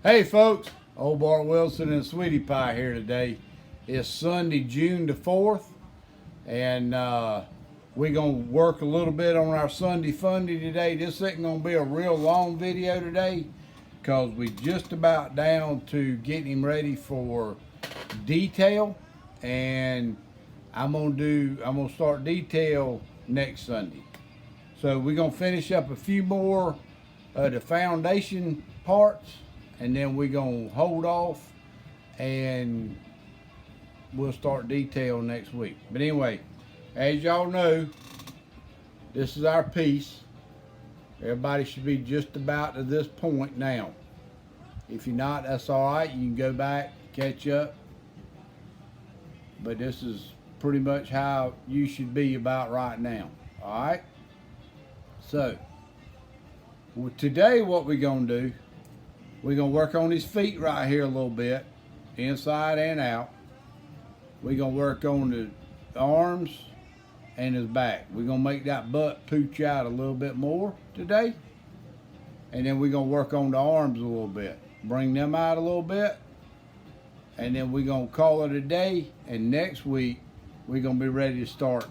Hey folks, old Bart Wilson and Sweetie Pie here today. It's Sunday, June the 4th, and we're going to work a little bit on our Sunday Funday today. This isn't going to be a real long video today because we're just about down to getting him ready for detail, and I'm going to start detail next Sunday. So we're going to finish up a few more of the foundation parts, and then we're going to hold off and we'll start detail next week. But anyway, as y'all know, this is our piece. Everybody should be just about to this point now. If you're not, that's all right. You can go back, catch up. But this is pretty much how you should be about right now. All right? So, today what we're going to do, we're going to work on his feet right here a little bit, inside and out. We're going to work on the arms and his back. We're going to make that butt pooch out a little bit more today. And then we're going to work on the arms a little bit. Bring them out a little bit. And then we're going to call it a day. And next week, we're going to be ready to start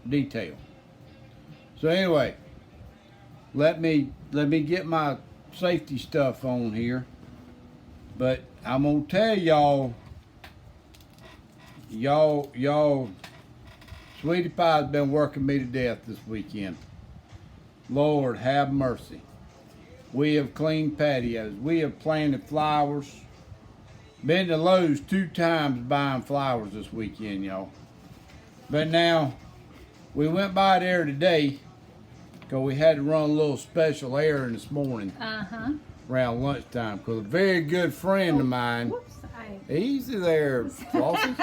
detail. So anyway, let me get my safety stuff on here, but I'm gonna tell y'all, Sweetie Pie's been working me to death this weekend. Lord have mercy. We have cleaned patios. We have planted flowers. Been to Lowe's 2 times buying flowers this weekend, y'all. But now, we went by there today because we had to run a little special errand this morning around lunchtime because a very good friend of mine, easy there, Flossie.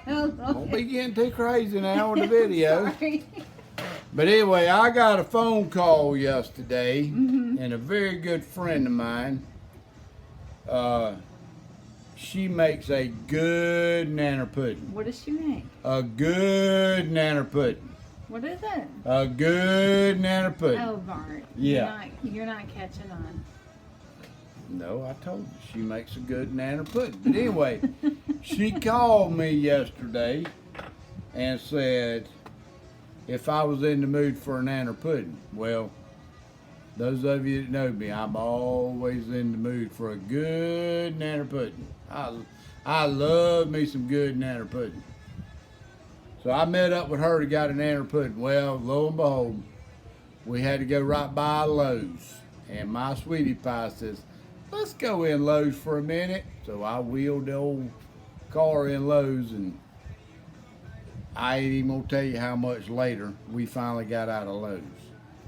Don't be getting too crazy now with the video. Sorry. But anyway, I got a phone call yesterday, and a very good friend of mine, she makes a good nanner pudding. What does she make? A good nanner pudding. What is it? A good nanner pudding. Oh, Bart. Yeah. You're not catching on. No, I told you she makes a good nanner pudding. But anyway, she called me yesterday and said if I was in the mood for a nanner pudding. Well, those of you that know me, I'm always in the mood for a good nanner pudding. I love me some good nanner pudding. So I met up with her to get a nanner pudding. Well, lo and behold, we had to go right by Lowe's. And my Sweetie Pie says, let's go in Lowe's for a minute. So I wheeled the old car in Lowe's, and I ain't even gonna tell you how much later we finally got out of Lowe's.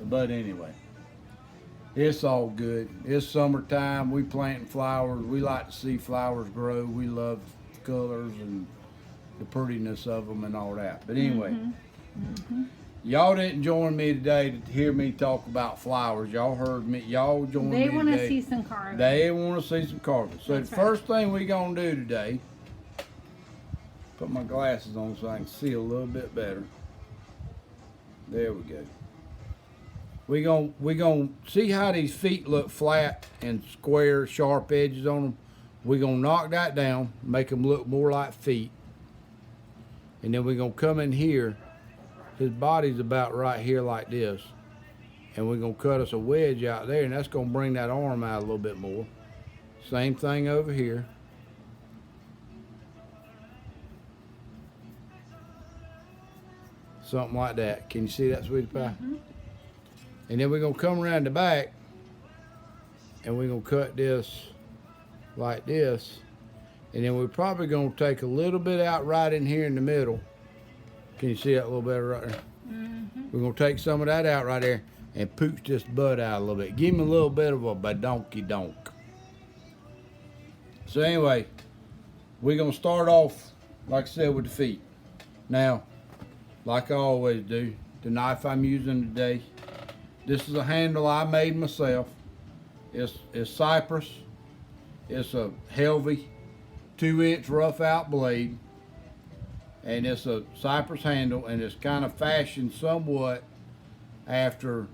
But anyway, it's all good. It's summertime. We planting flowers. We like to see flowers grow. We love colors and the prettiness of them and all that. But anyway, y'all didn't join me today to hear me talk about flowers. Y'all heard me. Y'all joined me today. They want to see some carving. They want to see some carving. So That's the right. first thing we going to do today, put my glasses on so I can see a little bit better. There we go. We gonna see how these feet look flat and square, sharp edges on them. We're going to knock that down, make them look more like feet. And then we're going to come in here. His body's about right here like this. And we're going to cut us a wedge out there, and that's going to bring that arm out a little bit more. Same thing over here. Something like that. Can you see that, Sweetie Pie? And then we're going to come around the back, and we're going to cut this like this. And then we're probably going to take a little bit out right in here in the middle. Can you see that a little better right there? We're going to take some of that out right there and pooch this butt out a little bit. Give him a little bit of a badonkey-donk. So anyway, we're going to start off, like I said, with the feet. Now, like I always do, the knife I'm using today, this is a handle I made myself. It's cypress. It's a Helvy 2-inch rough out blade, and it's a cypress handle, and it's kind of fashioned somewhat after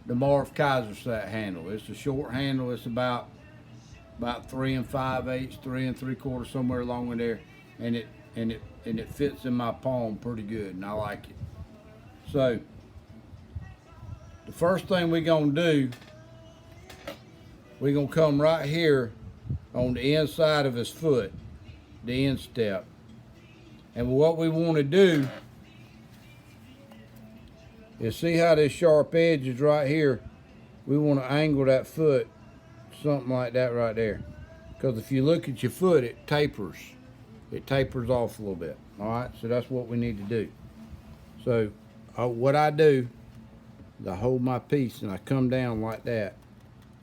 the Marv Kaiser set handle. It's a short handle. It's about about 3 5/8, 3 3/4, somewhere along in there, and it fits in my palm pretty good, and I like it. So the first thing we're gonna do, we're gonna come right here on the inside of his foot, the instep, and what we want to do is see how this sharp edge is right here. We want to angle that foot something like that right there, because if you look at your foot, it tapers off a little bit. All right, so that's what we need to do. So what I do is I hold my piece and I come down like that,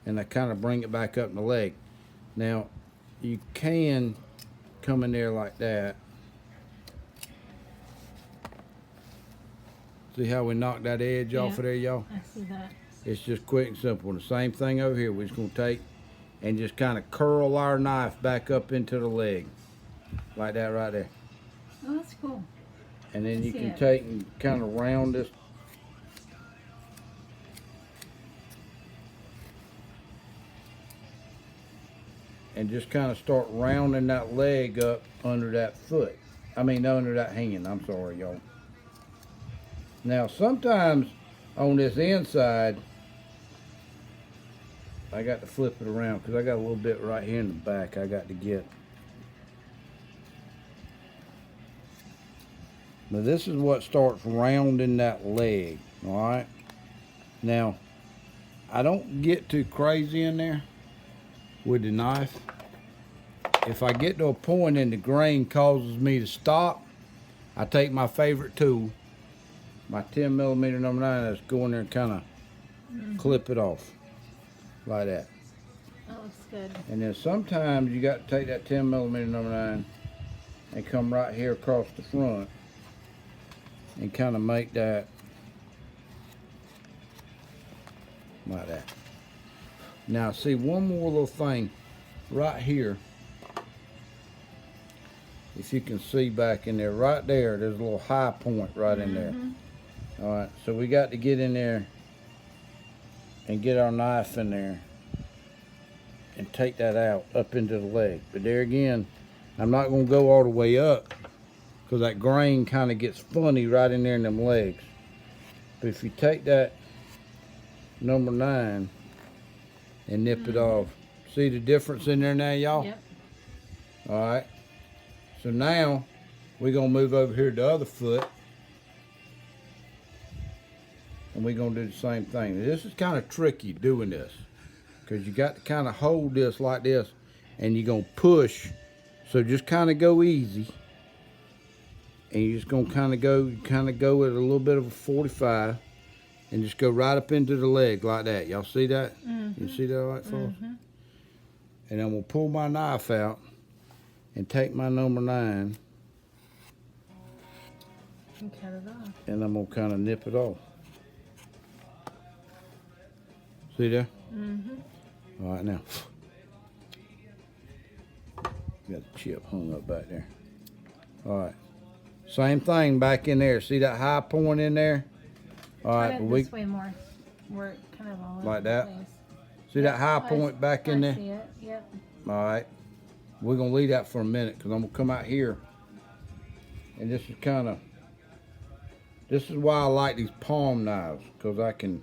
and I kind of bring it back up in the leg. Now you can come in there like that. See how we knock that edge off of there, y'all? I see that. It's just quick and simple. And the same thing over here. We're just going to take and just kind of curl our knife back up into the leg. Like that right there. Oh, that's cool. And then you can take and kind of round this. And just kind of start rounding that leg up under that foot. I mean, under that hand. I'm sorry, y'all. Now, sometimes on this inside, I got to flip it around because I got a little bit right here in the back I got to get. Now, this is what starts rounding that leg, all right? Now, I don't get too crazy in there with the knife. If I get to a point and the grain causes me to stop, I take my favorite tool, my 10mm number 9, let's go in there and kind of clip it off like that. That looks good. And then sometimes you got to take that 10mm number 9 and come right here across the front and kind of make that like that. Now see, one more little thing right here. If you can see back in there, right there, there's a little high point right in there. All right, so we got to get in there and get our knife in there and take that out up into the leg. But there again, I'm not going to go all the way up because that grain kind of gets funny right in there in them legs. But if you take that number 9 and nip it off, see the difference in there now, y'all? Yep. All right. So now we're going to move over here to the other foot. And we're going to do the same thing. This is kind of tricky doing this because you got to kind of hold this like this and you're going to push. So just kind of go easy. And you're just going to kind of go at a little bit of a 45 and just go right up into the leg like that. Y'all see that? You see that all right, folks? And I'm going to pull my knife out and take my number 9 And cut it off. and I'm going to kind of nip it off. See there? All right, now. Got a chip hung up back there. All right. Same thing back in there. See that high point in there? All right, Cut but it we this way more. We're kind of all over like the that. place. See that high point back in I there? see it. Yep. All right. We're gonna leave that for a minute because I'm gonna come out here, and this is why I like these palm knives, because I can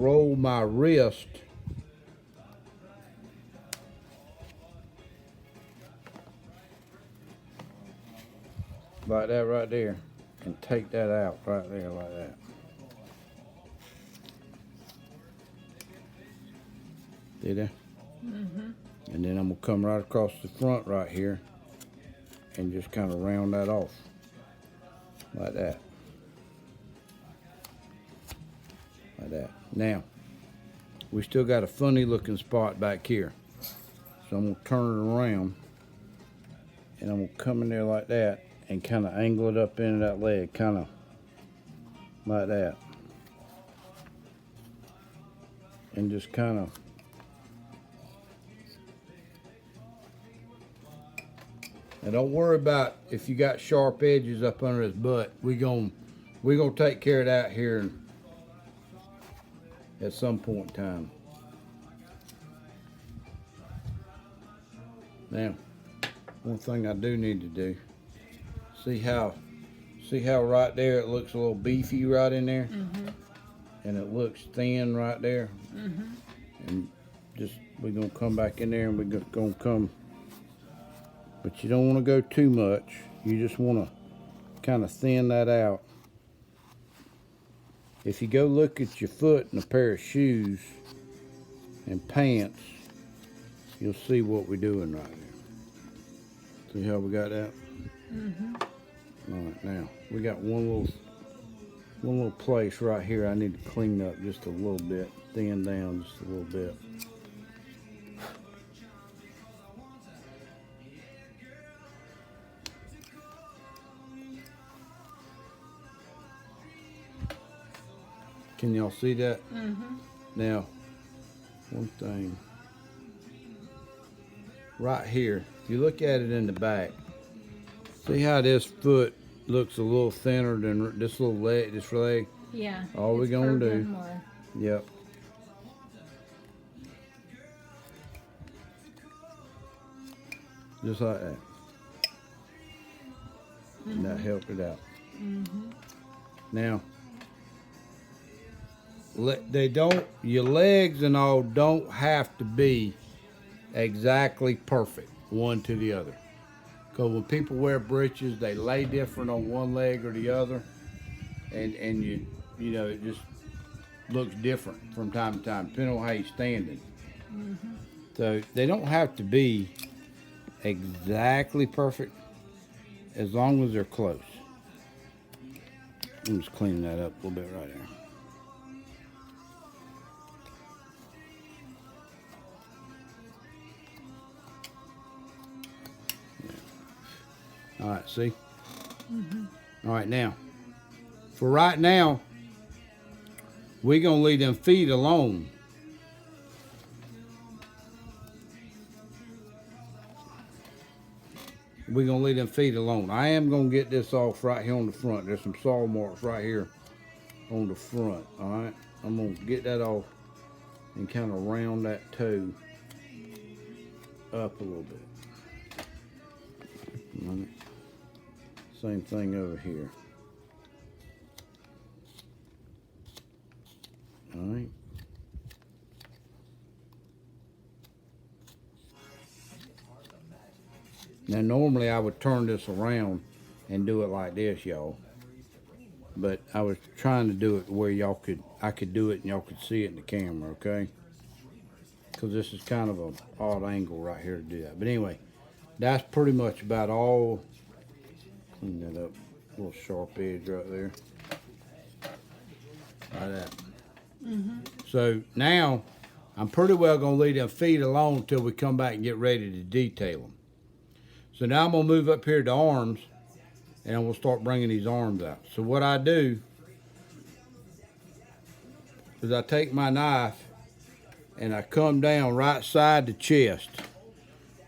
roll my wrist like that right there and take that out right there like that. See there? And then I'm gonna come right across the front right here and just kind of round that off like that. Like that. Now, we still got a funny looking spot back here. So I'm gonna turn it around and I'm gonna come in there like that and kind of angle it up into that leg, kind of like that. And just kind of now don't worry about if you got sharp edges up under his butt. We're gonna take care of that here at some point in time. Now, one thing I do need to do, see how right there it looks a little beefy right in there? And it looks thin right there. And just, we're gonna come back in there and we're gonna come, but you don't wanna go too much. You just wanna kind of thin that out. If you go look at your foot in a pair of shoes and pants, you'll see what we're doing right there. See how we got that? All right, now we got one little place right here I need to clean up just a little bit, thin down just a little bit. Can y'all see that? Now, one thing right here, if you look at it in the back, see how this foot looks a little thinner than this little leg, this leg? Yeah. All we're gonna do, more. yep. Just like that. And that helped it out. Now, your legs and all don't have to be exactly perfect one to the other. Because when people wear breeches, they lay different on one leg or the other, and you know, it just looks different from time to time, depending on how you're standing. So they don't have to be exactly perfect, as long as they're close. I'm just cleaning that up a little bit right there. All right, see? All right, now, for right now, we're going to leave them feet alone. We're going to leave them feet alone. I am going to get this off right here on the front. There's some saw marks right here on the front, all right? I'm going to get that off and kind of round that toe up a little bit. All right. Same thing over here. All right. Now normally I would turn this around and do it like this, y'all. But I was trying to do it where I could do it and y'all could see it in the camera, okay? Because this is kind of an odd angle right here to do that. But anyway, that's pretty much about all. Clean that up, a little sharp edge right there, like that. So now, I'm pretty well gonna leave them feet alone until we come back and get ready to detail them. So now I'm gonna move up here to arms, and I'm gonna start bringing these arms out. So what I do is I take my knife and I come down right side the chest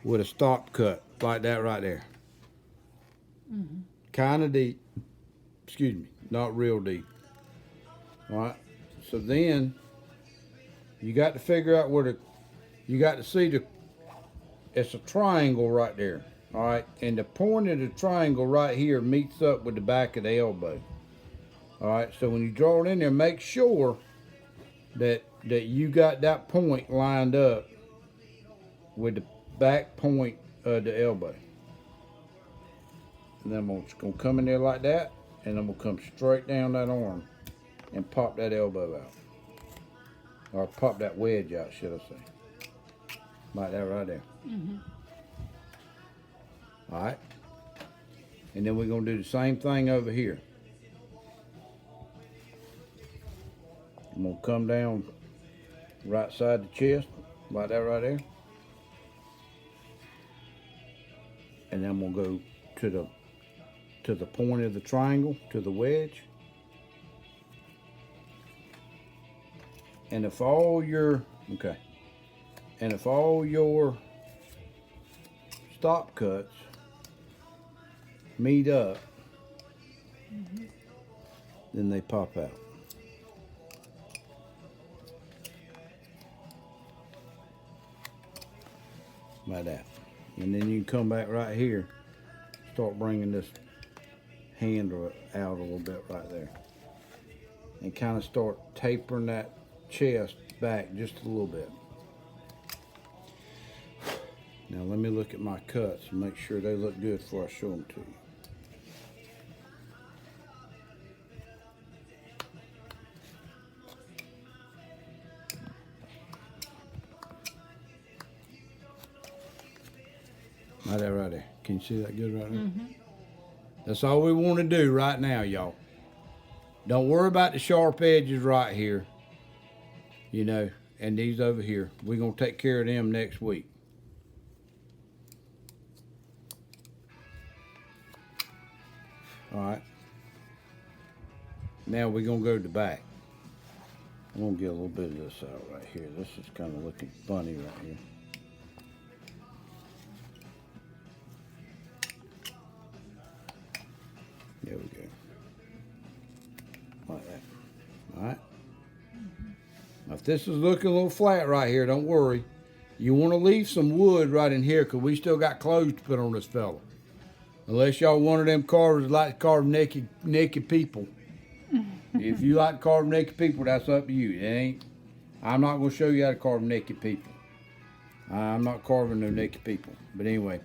with a stop cut, like that right there. Kind of deep, excuse me, not real deep. All right, so then you got to figure out where you got to see it's a triangle right there. All right, and the point of the triangle right here meets up with the back of the elbow. All right, so when you draw it in there, make sure that you got that point lined up with the back point of the elbow. And then I'm just gonna come in there like that, and I'm gonna come straight down that arm and pop that elbow out. Or pop that wedge out, should I say. Like that right there. All right. And then we're gonna do the same thing over here. I'm gonna come down right side the chest, like that right there. And then I'm gonna go to the point of the triangle, to the wedge. And if all your stop cuts meet up, then they pop out. Like that. And then you can come back right here, start bringing this handle out a little bit right there. And kind of start tapering that chest back just a little bit. Now let me look at my cuts and make sure they look good before I show them to you. Right there, right there. Can you see that good right there? Mm-hmm. That's all we want to do right now, y'all. Don't worry about the sharp edges right here, you know, and these over here. We're going to take care of them next week. All right. Now we're going to go to the back. I'm going to get a little bit of this out right here. This is kind of looking funny right here. There we go. Like that. All right. Now, if this is looking a little flat right here, don't worry. You want to leave some wood right in here because we still got clothes to put on this fella. Unless y'all one of them carvers that like to carve naked people. If you like to carve naked people, that's up to you. It ain't. I'm not going to show you how to carve naked people. I'm not carving no naked people. But anyway,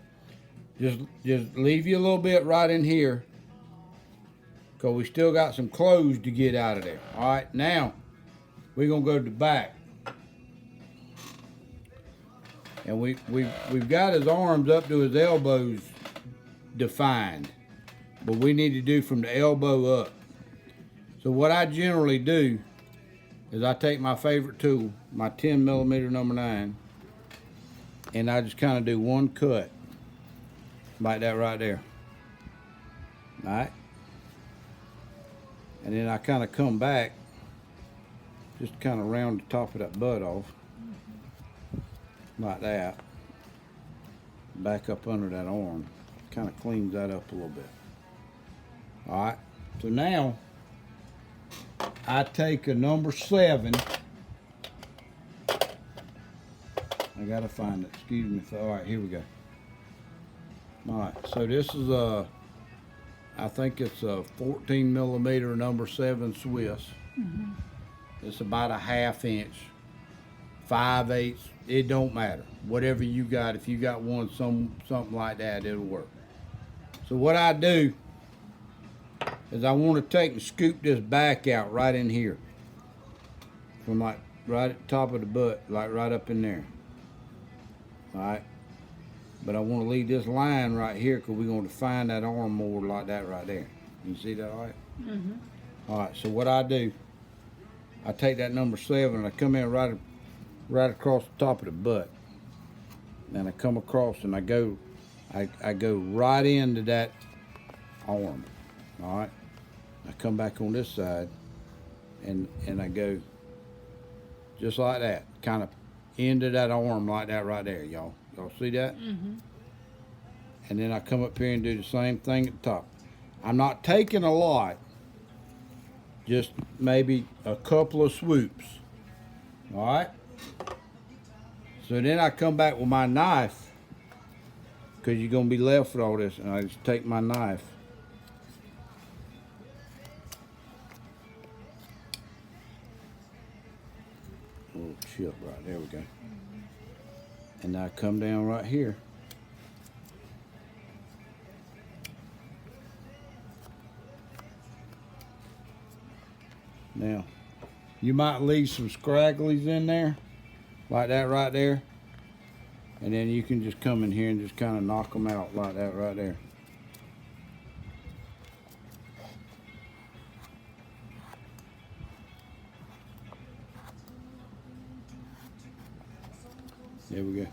just leave you a little bit right in here. Because we still got some clothes to get out of there. All right, now we're going to go to the back. And we've got his arms up to his elbows defined. But we need to do from the elbow up. So what I generally do is I take my favorite tool, my 10mm number 9, and I just kind of do one cut. Like that right there. All right? And then I kind of come back, just kind of round the top of that butt off, like that. Back up under that arm, kind of cleans that up a little bit. All right, so now I take a number 7. I gotta find it, excuse me. All right, here we go. All right, so this is I think it's a 14mm number 7 Swiss. Mm-hmm. It's about a 1/2 inch, 5/8. It don't matter. Whatever you got, if you got one, something like that, it'll work. So what I do is I want to take and scoop this back out right in here, from like right at the top of the butt, like right up in there. All right. But I want to leave this line right here because we're going to define that arm more like that right there. You see that all right? Mm-hmm. All right, so what I do, I take that number 7 and I come in right across the top of the butt. And I come across and I go right into that arm. All right? I come back on this side and I go just like that, kind of into that arm like that right there, y'all. Y'all see that? Mm-hmm. And then I come up here and do the same thing at the top. I'm not taking a lot, just maybe a couple of swoops. All right? So then I come back with my knife, because you're going to be left with all this, and I just take my knife. A little chip right there, we go. And I come down right here. Now, you might leave some scragglies in there, like that right there. And then you can just come in here and just kind of knock them out like that right there. There we go.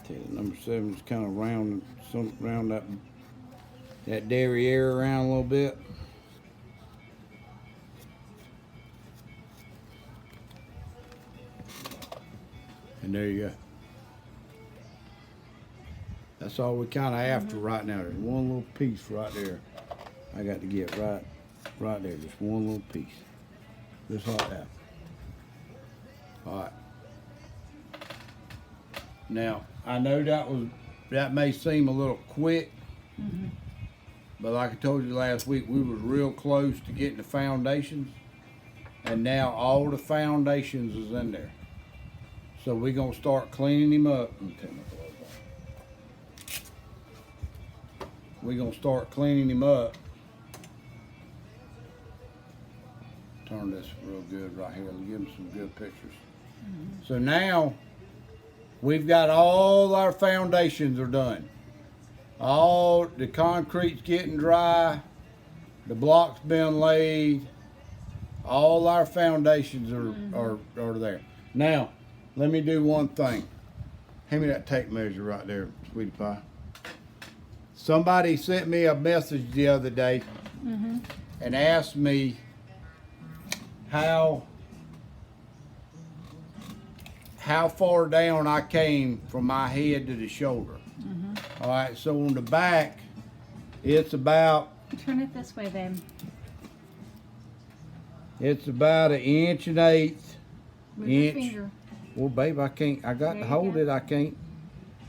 Take the number 7, just kind of round that derriere around a little bit. And there you go. That's all we kind of after right now. There's one little piece right there. I got to get right there. Just one little piece. Just like that. All right. Now, I know that may seem a little quick, but like I told you last week, we was real close to getting the foundations, and now all the foundations is in there. So we're gonna start cleaning him up. We're gonna start cleaning him up. Turn this real good right here. Give him some good pictures. So now we've got all our foundations are done. All the concrete's getting dry. The block's been laid. All our foundations are there. Now, let me do one thing. Hand me that tape measure right there, sweetie pie. Somebody sent me a message the other day and asked me how far down I came from my head to the shoulder. All right, so on the back, it's about... Turn it this way, babe. It's about 1 1/8 Move your inch. finger. Well, babe, I can't. I got There to you hold go. it. I can't.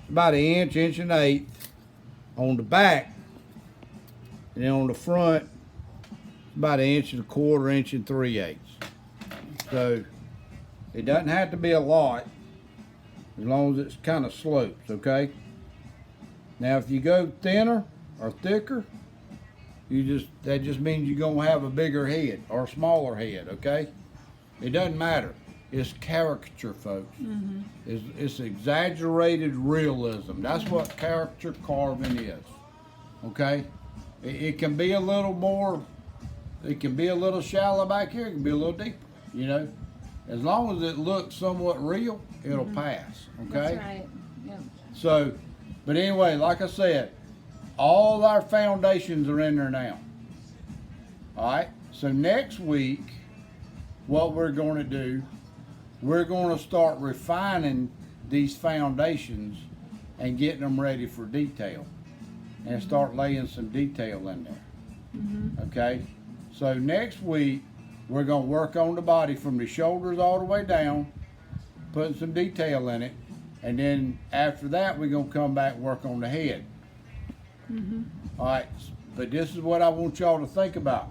About 1 1 1/8 on the back, and then on the front, about 1 1/4 3/8. So it doesn't have to be a lot, as long as it's kind of slopes. Okay. Now, if you go thinner or thicker, that just means you're gonna have a bigger head or a smaller head. Okay. It doesn't matter. It's caricature, folks. It's exaggerated realism. That's what caricature carving is. Okay? It can be a little more, it can be a little shallow back here, it can be a little deeper, you know? As long as it looks somewhat real, it'll pass. Okay? That's right. Yep. So, but anyway, like I said, all our foundations are in there now. Alright? So next week, what we're going to do, we're going to start refining these foundations and getting them ready for detail, and start laying some detail in there. Okay? So next week, we're going to work on the body from the shoulders all the way down, putting some detail in it, and then after that, we're going to come back and work on the head. All right, but this is what I want y'all to think about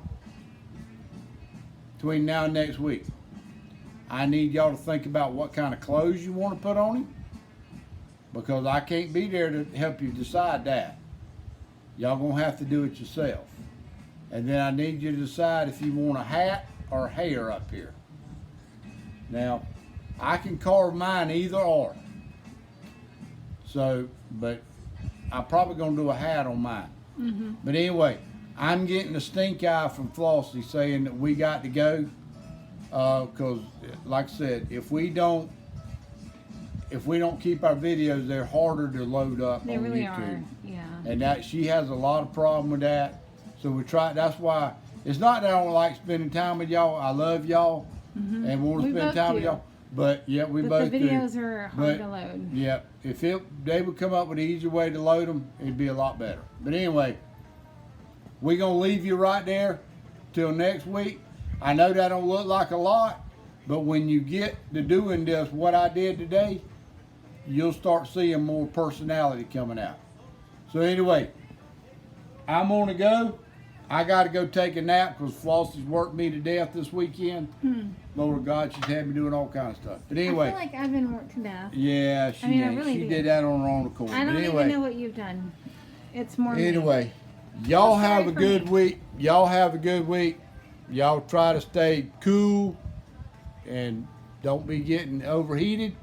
between now and next week. I need y'all to think about what kind of clothes you want to put on him, because I can't be there to help you decide that. Y'all gonna have to do it yourself. And then I need you to decide if you want a hat or hair up here. Now, I can carve mine either or. So, but I'm probably gonna do a hat on mine. But anyway, I'm getting a stink eye from Flossie saying that we got to go. Because, like I said, if we don't keep our videos, they're harder to load up They on really YouTube. are. Yeah. And that she has a lot of problem with that. So we try. That's why it's not that I don't like spending time with y'all. I love y'all and want to We spend both time do. with y'all. But yeah, we But both the do. videos are hard to load. Yeah, if they would come up with an easier way to load them, it'd be a lot better. But anyway, we're gonna leave you right there till next week. I know that don't look like a lot, but when you get to doing this, what I did today, you'll start seeing more personality coming out. So anyway, I'm gonna go. I gotta go take a nap because Flossie's worked me to death this weekend. Lord God, she's had me doing all kinds of stuff. But anyway. I feel like I've been worked to death. Yeah, she I mean, I ain't. really She do. did that on her own accord. I don't But anyway, even know what you've done. It's more me. anyway, y'all Sorry have a for good me. week. Y'all have a good week. Y'all try to stay cool and don't be getting overheated.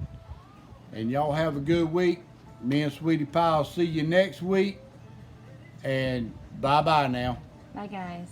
And y'all have a good week. Me and Sweetie Pie will see you next week. And bye-bye now. Bye, guys.